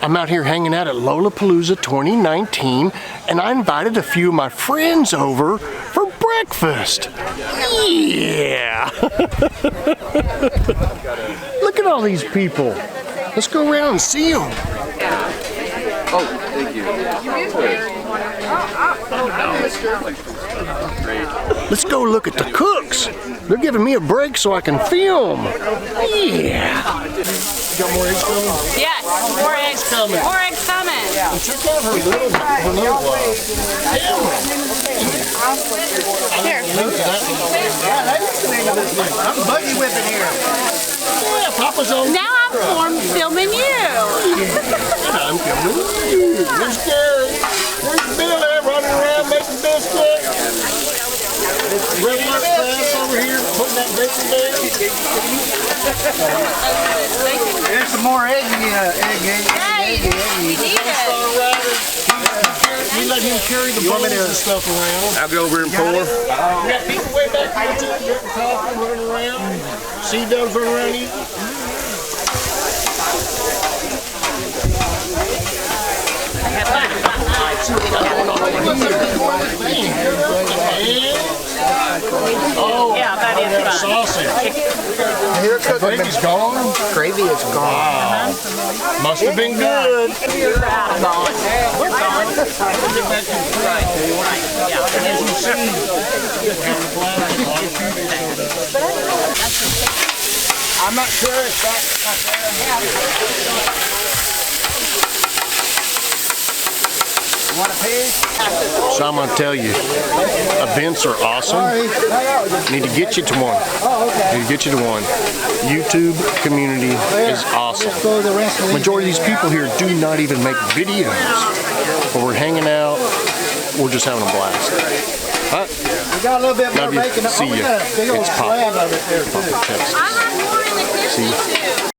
I'm out here hanging out at Lollapalooza 2019, and I invited a few of my friends over for breakfast. Yeah! Look at all these people. Let's go around and see them. Oh, thank you. Let's go look at the cooks. They're giving me a break so I can film. Yeah. Got more eggs coming? Yes, more eggs coming. More eggs coming. And check out her little camera. Here. I'm buggy whipping here. Yeah, Papa's on. Now I'm filming you. I'm filming you. There's Gary. There's Billy running around making biscuits. Red Alert Class over here putting that bacon there. There's some more egg. Hey, we need it. You let him carry the bowls and stuff around. I'll go over and pour. We got people way back here too, drinking coffee, running around. Sea doves running around eating. Oh, Yeah, that is that fun. sausage. Here The gravy's gone. Gravy is gone. Must have been good. We're gone. As you see, I'm not sure if that's You want a piece? so I'm going to tell you, events are awesome. Need to get you to one. Need to get you to one. YouTube community is awesome. Majority of these people here do not even make videos. But we're hanging out. We're just having a blast. We got a little bit more Love you. bacon. See We ya. got a big old It's Pop. slab of it there too. Texas. I have more in the kitchen See? too.